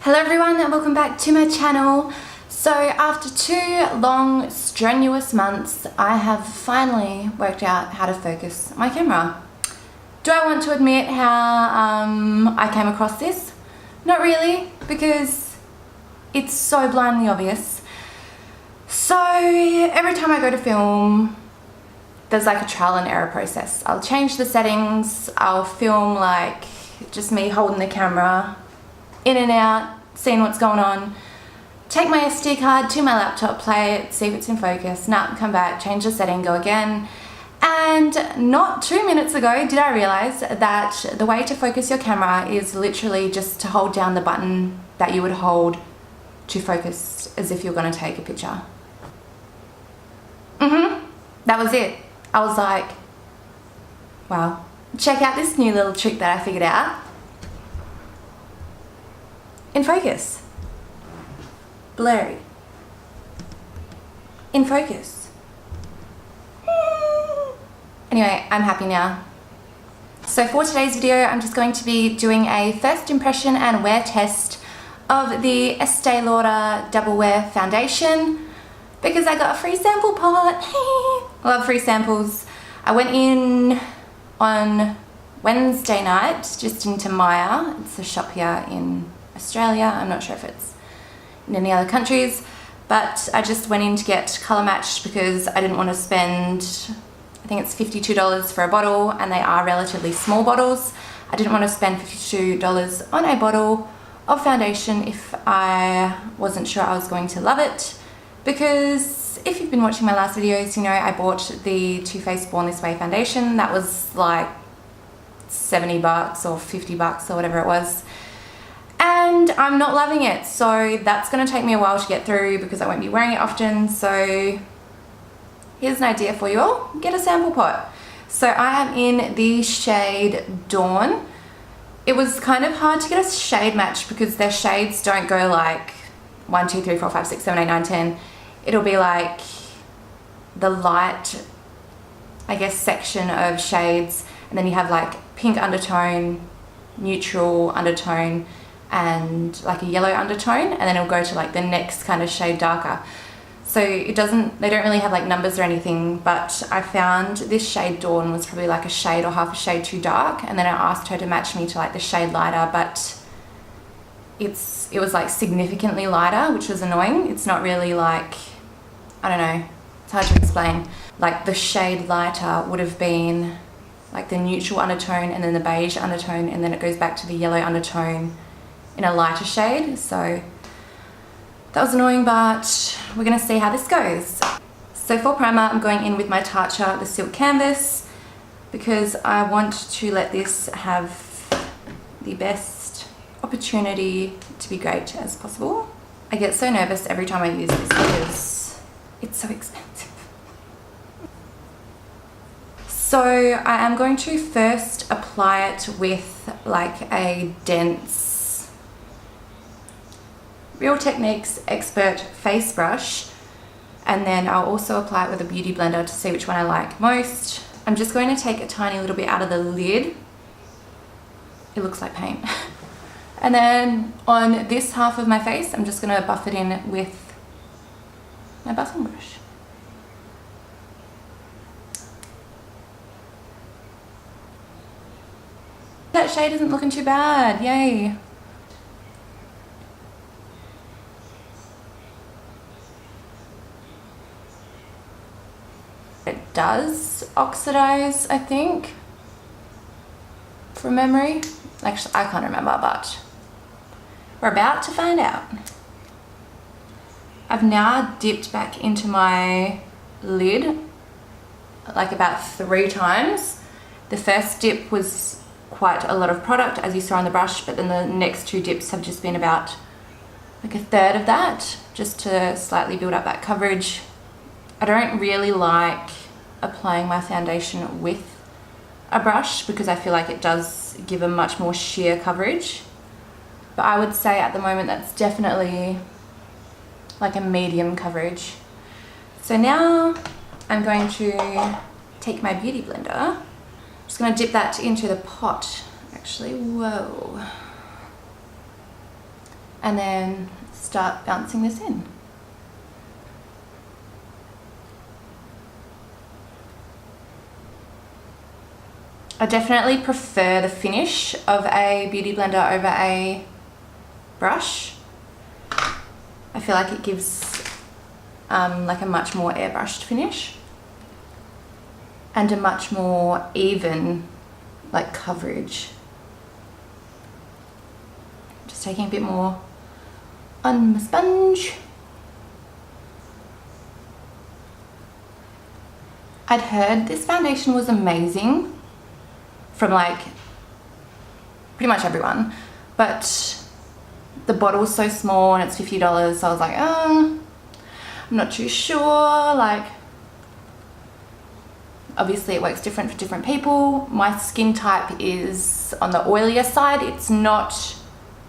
Hello everyone and welcome back to my channel. So after 2 long strenuous months, I have finally worked out how to focus my camera. Do I want to admit how I came across this? Not really, because it's so blindly obvious. So every time I go to film, there's like a trial and error process. I'll change the settings, I'll film like just me holding the camera, in and out, seeing what's going on, take my SD card to my laptop, play it, see if it's in focus, come back, change the setting, go again. And not 2 minutes ago did I realize that the way to focus your camera is literally just to hold down the button that you would hold to focus as if you're going to take a picture. That was it. I was like, wow, check out this new little trick that I figured out. In focus. Blurry. In focus. Anyway, I'm happy now. So for today's video, I'm just going to be doing a first impression and wear test of the Estee Lauder Double Wear Foundation because I got a free sample pot. I love free samples. I went in on Wednesday night, just into Maya. It's a shop here in Australia. I'm not sure if it's in any other countries, but I just went in to get colour matched because I didn't want to spend, I think it's $52 for a bottle, and they are relatively small bottles. I didn't want to spend $52 on a bottle of foundation if I wasn't sure I was going to love it, because if you've been watching my last videos, you know I bought the Too Faced Born This Way foundation. That was like $70 or $50 or whatever it was. And I'm not loving it, so that's going to take me a while to get through because I won't be wearing it often. So here's an idea for you all. Get a sample pot. So I am in the shade Dawn. It was kind of hard to get a shade match because their shades don't go like 1, 2, 3, 4, 5, 6, 7, 8, 9, 10. It'll be like the light, I guess, section of shades, and then you have like pink undertone, neutral undertone, and like a yellow undertone, and then it'll go to like the next kind of shade darker. So they don't really have like numbers or anything, but I found this shade Dawn was probably like a shade or half a shade too dark, and then I asked her to match me to like the shade lighter, but it was like significantly lighter, which was annoying. It's not really like, I don't know, it's hard to explain. Like the shade lighter would have been like the neutral undertone and then the beige undertone, and then it goes back to the yellow undertone in a lighter shade. So that was annoying, but we're gonna see how this goes. So for primer, I'm going in with my Tatcha, the Silk Canvas, because I want to let this have the best opportunity to be great as possible. I get so nervous every time I use this because it's so expensive. So I am going to first apply it with like a dense Real Techniques Expert face brush, and then I'll also apply it with a beauty blender to see which one I like most. I'm just going to take a tiny little bit out of the lid. It looks like paint. And then on this half of my face, I'm just going to buff it in with my buffing brush. That shade isn't looking too bad, yay. It does oxidize, I think, from memory. Actually, I can't remember, but we're about to find out. I've now dipped back into my lid like about 3 times. The first dip was quite a lot of product, as you saw on the brush, but then the next 2 dips have just been about like a third of that, just to slightly build up that coverage. I don't really like applying my foundation with a brush because I feel like it does give a much more sheer coverage. But I would say at the moment that's definitely like a medium coverage. So now I'm going to take my beauty blender. I'm just going to dip that into the pot actually. Whoa. and then start bouncing this in. I definitely prefer the finish of a beauty blender over a brush. I feel like it gives like a much more airbrushed finish and a much more even like coverage. Just taking a bit more on my sponge. I'd heard this foundation was amazing from like pretty much everyone, but the bottle's so small and it's $50, so I was like, I'm not too sure. Like, obviously it works different for different people. My skin type is on the oilier side. It's not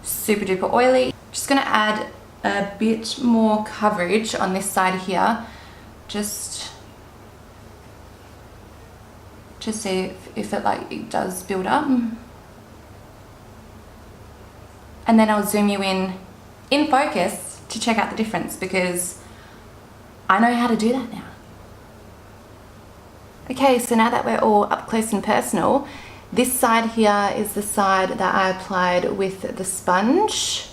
super duper oily. Just gonna add a bit more coverage on this side here, just to see if it does build up. And then I'll zoom you in focus to check out the difference, because I know how to do that now. Okay, so now that we're all up close and personal, this side here is the side that I applied with the sponge.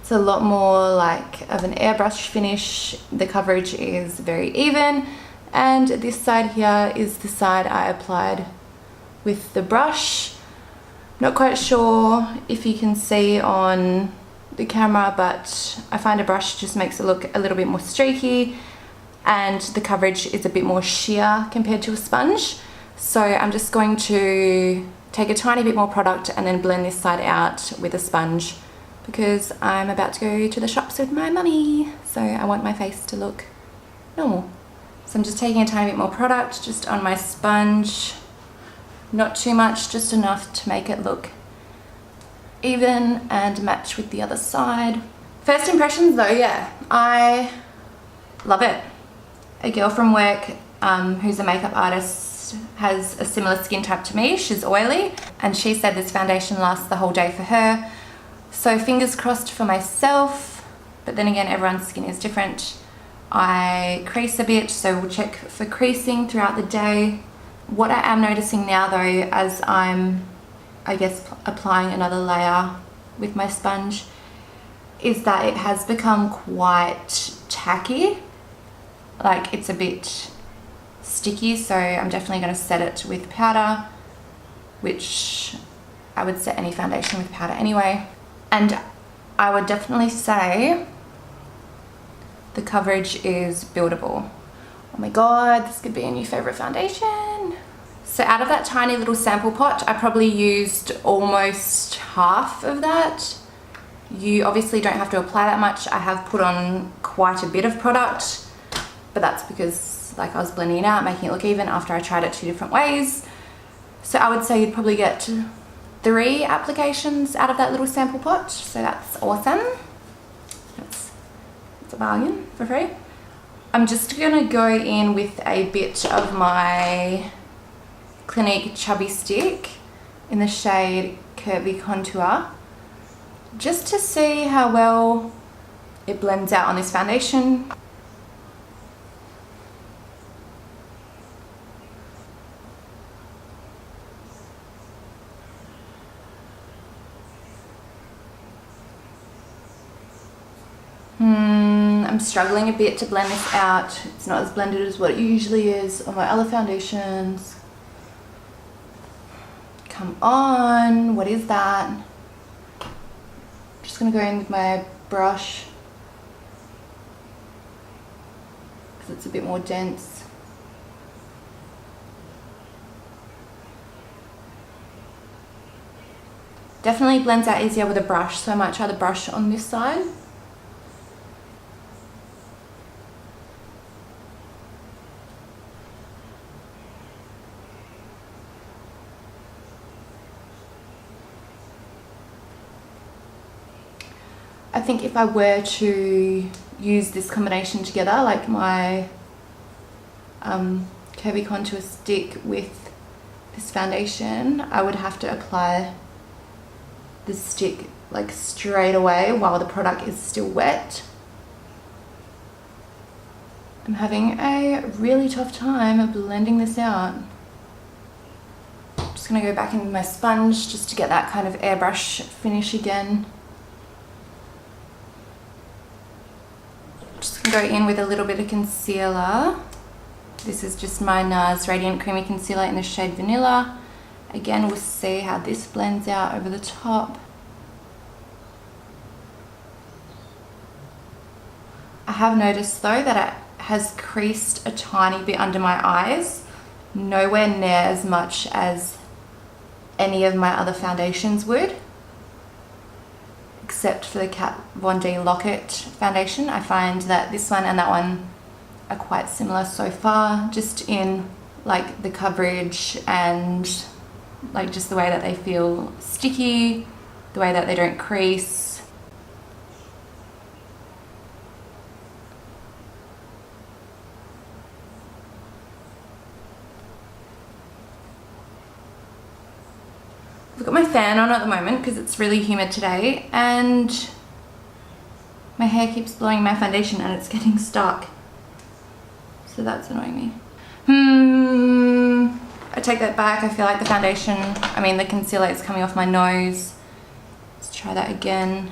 It's a lot more like of an airbrush finish. The coverage is very even. And this side here is the side I applied with the brush. Not quite sure if you can see on the camera, but I find a brush just makes it look a little bit more streaky, and the coverage is a bit more sheer compared to a sponge. So I'm just going to take a tiny bit more product and then blend this side out with a sponge, because I'm about to go to the shops with my mummy, so I want my face to look normal. So I'm just taking a tiny bit more product just on my sponge. Not too much, just enough to make it look even and match with the other side. First impressions though, yeah, I love it. A girl from work who's a makeup artist has a similar skin type to me. She's oily, and she said this foundation lasts the whole day for her. So fingers crossed for myself, but then again, everyone's skin is different. I crease a bit, so we'll check for creasing throughout the day. What I am noticing now though, as I'm, I guess, applying another layer with my sponge, is that it has become quite tacky. Like, it's a bit sticky, so I'm definitely going to set it with powder, which I would set any foundation with powder anyway. And I would definitely say the coverage is buildable. Oh my god, this could be a new favorite foundation. So out of that tiny little sample pot, I probably used almost half of that. You obviously don't have to apply that much. I have put on quite a bit of product, but that's because like I was blending it out, making it look even after I tried it 2 different ways. So I would say you'd probably get 3 applications out of that little sample pot. So that's awesome. That's a bargain for free. I'm just gonna go in with a bit of my Clinique Chubby Stick in the shade Curvy Contour, just to see how well it blends out on this foundation. I'm struggling a bit to blend this out. It's not as blended as what it usually is on my other foundations. Come on, what is that? Just gonna go in with my brush because it's a bit more dense. Definitely blends out easier with a brush, so I might try the brush on this side. I think if I were to use this combination together, like my Curvy Contour Stick with this foundation, I would have to apply the stick like straight away while the product is still wet. I'm having a really tough time blending this out. Just gonna go back in with my sponge just to get that kind of airbrush finish again. Just gonna go in with a little bit of concealer. This is just my NARS Radiant Creamy Concealer in the shade Vanilla. Again, we'll see how this blends out over the top. I have noticed though that it has creased a tiny bit under my eyes, nowhere near as much as any of my other foundations would, except for the Kat Von D Lock-It foundation. I find that this one and that one are quite similar so far, just in like the coverage and like just the way that they feel sticky, the way that they don't crease. I've got my fan on at the moment because it's really humid today and my hair keeps blowing my foundation and it's getting stuck. So that's annoying me. I take that back. I feel like the foundation, the concealer is coming off my nose. Let's try that again.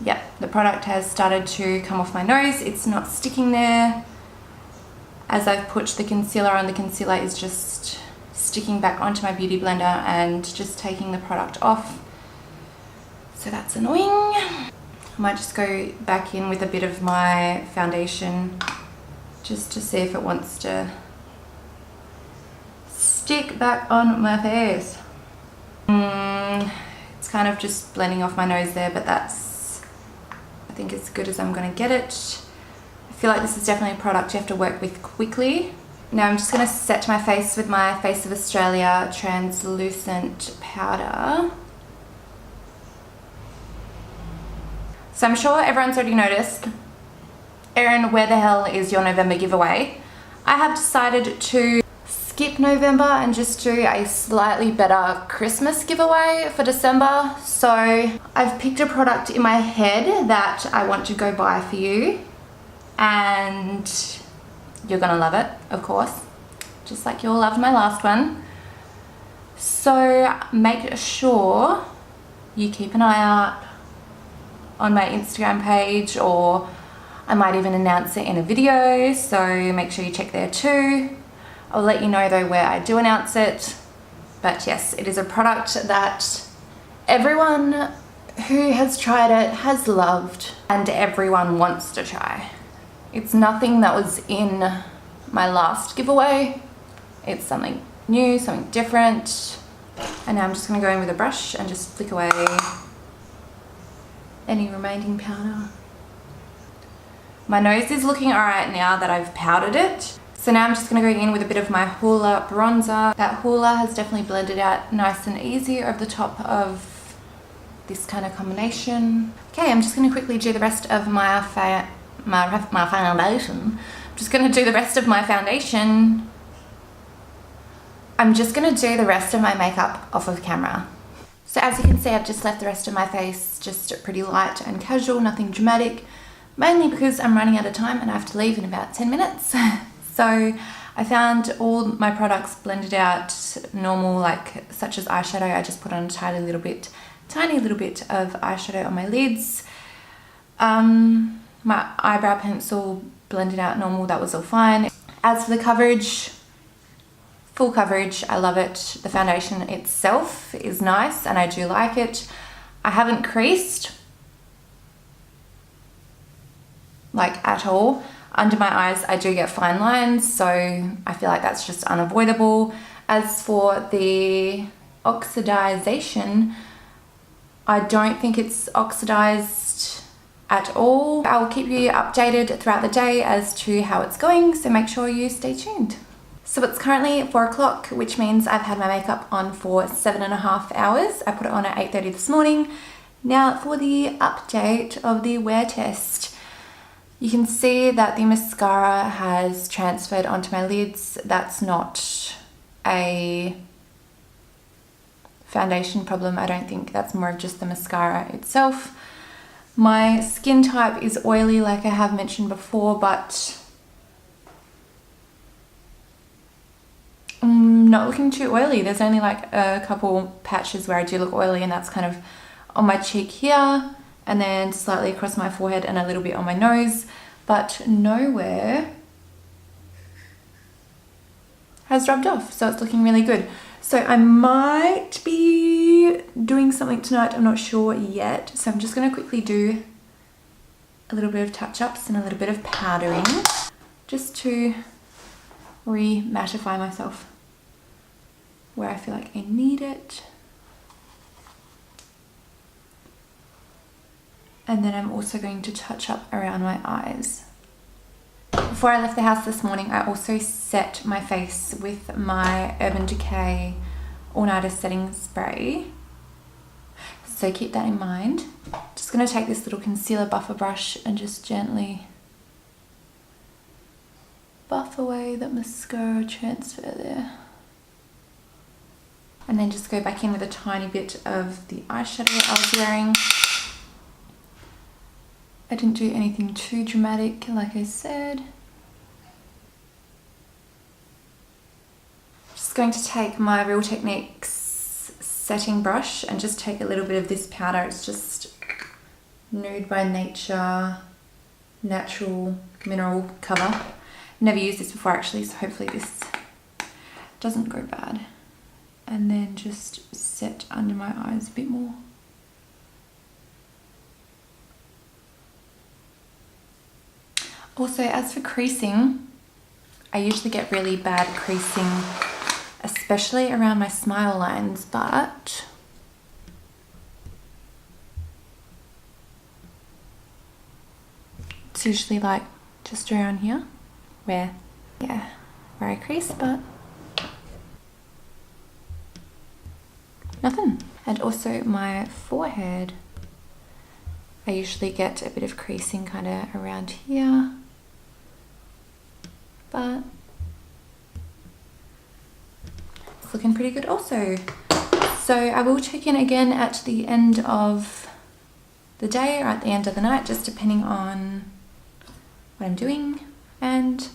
Yep, the product has started to come off my nose. It's not sticking there. As I've put the concealer on, the concealer is just sticking back onto my beauty blender and just taking the product off. So that's annoying. I might just go back in with a bit of my foundation just to see if it wants to stick back on my face. It's kind of just blending off my nose there, but that's, I think, as good as I'm gonna get it. I feel like this is definitely a product you have to work with quickly. Now I'm just going to set my face with my Face of Australia translucent powder. So I'm sure everyone's already noticed, Erin, where the hell is your November giveaway? I have decided to skip November and just do a slightly better Christmas giveaway for December. So I've picked a product in my head that I want to go buy for you. And you're gonna love it, of course, just like you all loved my last one. So make sure you keep an eye out on my Instagram page, or I might even announce it in a video, so make sure you check there too. I'll let you know though where I do announce it. But yes, it is a product that everyone who has tried it has loved and everyone wants to try. It's nothing that was in my last giveaway. It's something new, something different. And now I'm just gonna go in with a brush and just flick away any remaining powder. My nose is looking all right now that I've powdered it. So now I'm just gonna go in with a bit of my Hoola bronzer. That Hoola has definitely blended out nice and easy over the top of this kind of combination. Okay, I'm just gonna quickly do the rest of my foundation. I'm just going to do the rest of my foundation. I'm just going to do the rest of my makeup off of camera. So as you can see, I've just left the rest of my face just pretty light and casual, nothing dramatic, mainly because I'm running out of time and I have to leave in about 10 minutes. So I found all my products blended out normal, like such as eyeshadow. I just put on a tiny little bit of eyeshadow on my lids. My eyebrow pencil blended out normal, that was all fine. As for the coverage, full coverage, I love it. The foundation itself is nice and I do like it. I haven't creased, like at all. Under my eyes, I do get fine lines, so I feel like that's just unavoidable. As for the oxidization, I don't think it's oxidized at all. I will keep you updated throughout the day as to how it's going, so make sure you stay tuned. So it's currently 4 o'clock, which means I've had my makeup on for 7.5 hours. I put it on at 8:30 this morning. Now for the update of the wear test. You can see that the mascara has transferred onto my lids. That's not a foundation problem. I don't think that's more of just the mascara itself. My skin type is oily, like I have mentioned before, but I'm not looking too oily. There's only like a couple patches where I do look oily, and that's kind of on my cheek here, and then slightly across my forehead and a little bit on my nose, but nowhere has rubbed off, so it's looking really good. So I might be doing something tonight, I'm not sure yet. So I'm just going to quickly do a little bit of touch-ups and a little bit of powdering just to re-mattify myself where I feel like I need it. And then I'm also going to touch up around my eyes. Before I left the house this morning, I also set my face with my Urban Decay All-Nighter Setting Spray. So keep that in mind. Just going to take this little concealer buffer brush and just gently buff away that mascara transfer there. And then just go back in with a tiny bit of the eyeshadow I was wearing. I didn't do anything too dramatic, like I said. Just going to take my Real Techniques setting brush and just take a little bit of this powder. It's just Nude by Nature Natural Mineral Cover. Never used this before actually, so hopefully this doesn't go bad. And then just set under my eyes a bit more. Also, as for creasing, I usually get really bad creasing, especially around my smile lines, but it's usually like just around here where I crease, but nothing. And also my forehead, I usually get a bit of creasing kind of around here, but it's looking pretty good also. So I will check in again at the end of the day or at the end of the night, just depending on what I'm doing, and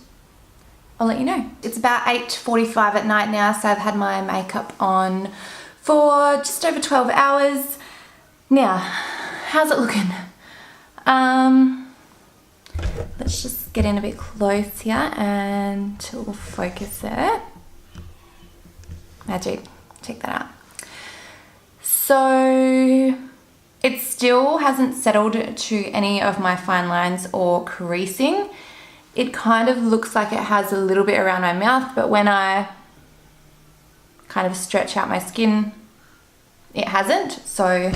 I'll let you know. It's about 8:45 at night now, so I've had my makeup on for just over 12 hours. Now, how's it looking? Let's just get in a bit close here and we'll focus it. Magic, check that out. So it still hasn't settled to any of my fine lines or creasing. It kind of looks like it has a little bit around my mouth, but when I kind of stretch out my skin, it hasn't. So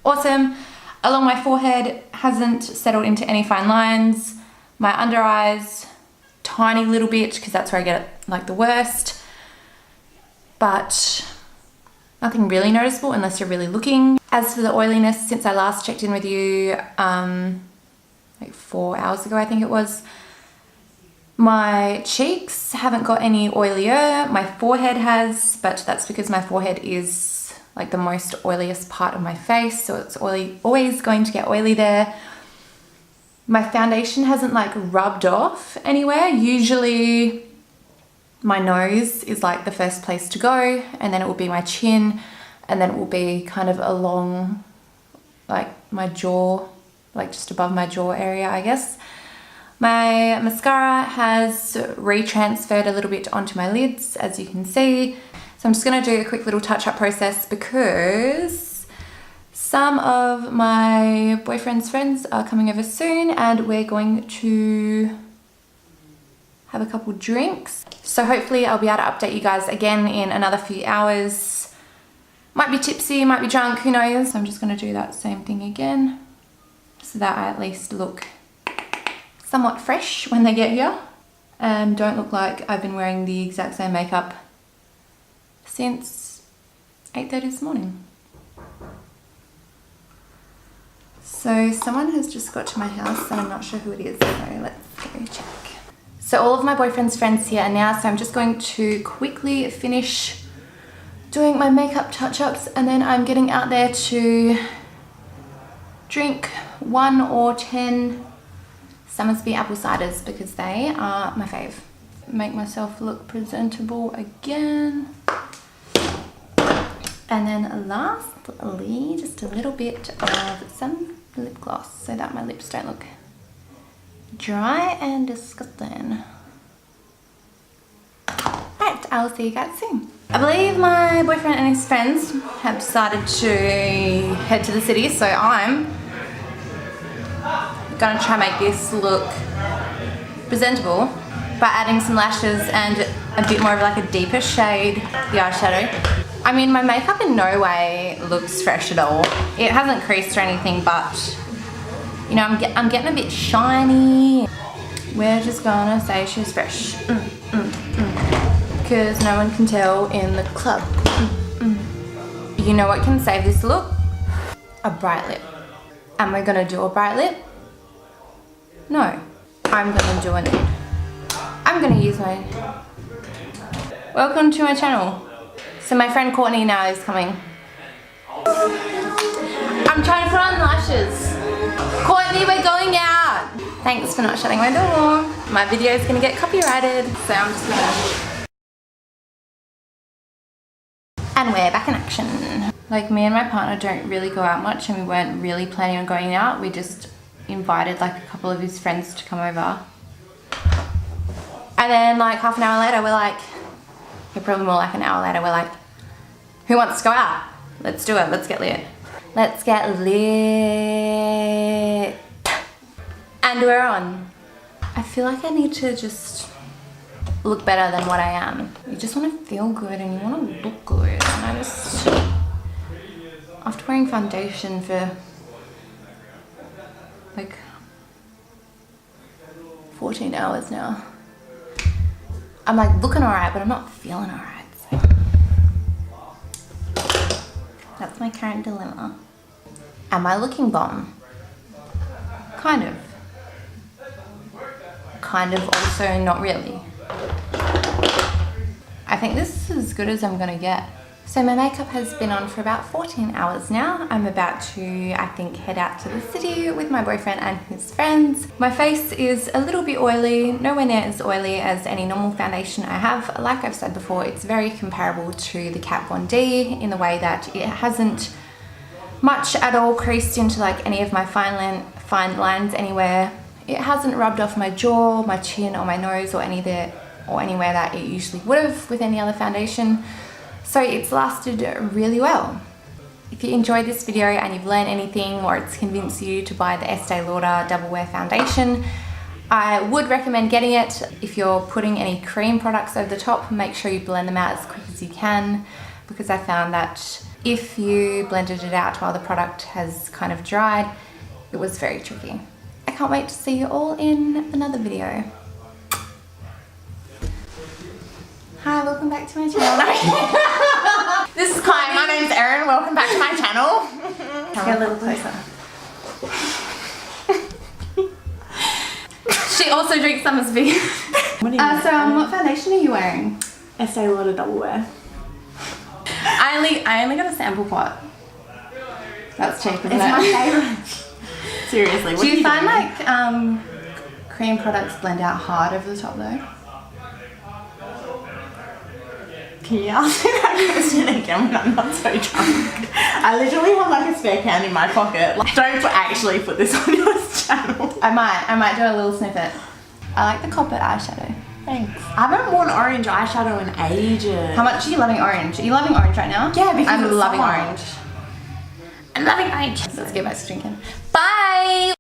awesome. Along my forehead, hasn't settled into any fine lines. My under eyes, tiny little bit, because that's where I get it like the worst. But nothing really noticeable unless you're really looking. As for the oiliness, since I last checked in with you, like 4 hours ago, I think it was, my cheeks haven't got any oilier. My forehead has, but that's because my forehead is like the most oiliest part of my face, so it's always going to get oily there. My foundation hasn't like rubbed off anywhere. Usually my nose is like the first place to go, and then it will be my chin, and then it will be kind of along like my jaw, like just above my jaw area, I guess. My mascara has retransferred a little bit onto my lids, as you can see. So I'm just going to do a quick little touch-up process because some of my boyfriend's friends are coming over soon and we're going to have a couple drinks. So hopefully I'll be able to update you guys again in another few hours. Might be tipsy, might be drunk, who knows. So I'm just going to do that same thing again so that I at least look somewhat fresh when they get here and don't look like I've been wearing the exact same makeup since 8:30 this morning. So someone has just got to my house and I'm not sure who it is, so let's go check. So all of my boyfriend's friends here are now, so I'm just going to quickly finish doing my makeup touch-ups, and then I'm getting out there to drink 1 or 10 Summersby apple ciders because they are my fave. Make myself look presentable again. And then lastly, just a little bit of some lip gloss so that my lips don't look dry and disgusting. Right, I'll see you guys soon. I believe my boyfriend and his friends have decided to head to the city, so I'm gonna try and make this look presentable by adding some lashes and a bit more of like a deeper shade, the eyeshadow. I mean, my makeup in no way looks fresh at all. It hasn't creased or anything, but you know, I'm getting a bit shiny. We're just gonna say she's fresh. Because no one can tell in the club. You know what can save this look? A bright lip. Am I gonna do a bright lip? No. I'm gonna do a nude. I'm gonna use my... Welcome to my channel. So my friend Courtney now is coming. I'm trying to put on lashes. Courtney, we're going out. Thanks for not shutting my door. My video is gonna get copyrighted, so I'm just gonna... And we're back in action. Like, me and my partner don't really go out much, and we weren't really planning on going out. We just invited like a couple of his friends to come over. And then like half an hour later, we're like, probably more like an hour later, we're like, who wants to go out? Let's do it, let's get lit. Let's get lit. And we're on. I feel like I need to just look better than what I am. You just want to feel good and you want to look good. And I just, after wearing foundation for like 14 hours now, I'm like looking alright, but I'm not feeling alright. So that's my current dilemma. Am I looking bomb? Kind of. Kind of also not really. I think this is as good as I'm gonna get. So my makeup has been on for about 14 hours now. I'm about to, I think, head out to the city with my boyfriend and his friends. My face is a little bit oily, nowhere near as oily as any normal foundation I have. Like I've said before, it's very comparable to the Kat Von D in the way that it hasn't much at all creased into like any of my fine lines anywhere. It hasn't rubbed off my jaw, my chin, or my nose, or anywhere that it usually would have with any other foundation. So it's lasted really well. If you enjoyed this video and you've learned anything, or it's convinced you to buy the Estee Lauder Double Wear Foundation, I would recommend getting it. If you're putting any cream products over the top, make sure you blend them out as quick as you can, because I found that if you blended it out while the product has kind of dried, it was very tricky. I can't wait to see you all in another video. Hi, welcome back to my channel. This is Hi, my name's Erin. Welcome back to my channel. Get a little closer. She also drinks Summersby. What foundation are you wearing? Estee Lauder Double Wear. I only got a sample pot. That's cheap, isn't it? It's my favourite. Seriously. Do you find like cream products blend out hard over the top though? Can you ask me that question again when I'm not so drunk? I literally have like a spare can in my pocket. Like, don't actually put this on your channel. I might do a little snippet. I like the copper eyeshadow. Thanks. I haven't worn orange eyeshadow in ages. How much are you loving orange? Are you loving orange right now? Yeah, because I'm loving summer. orange. I'm loving orange. Let's get back to drinking.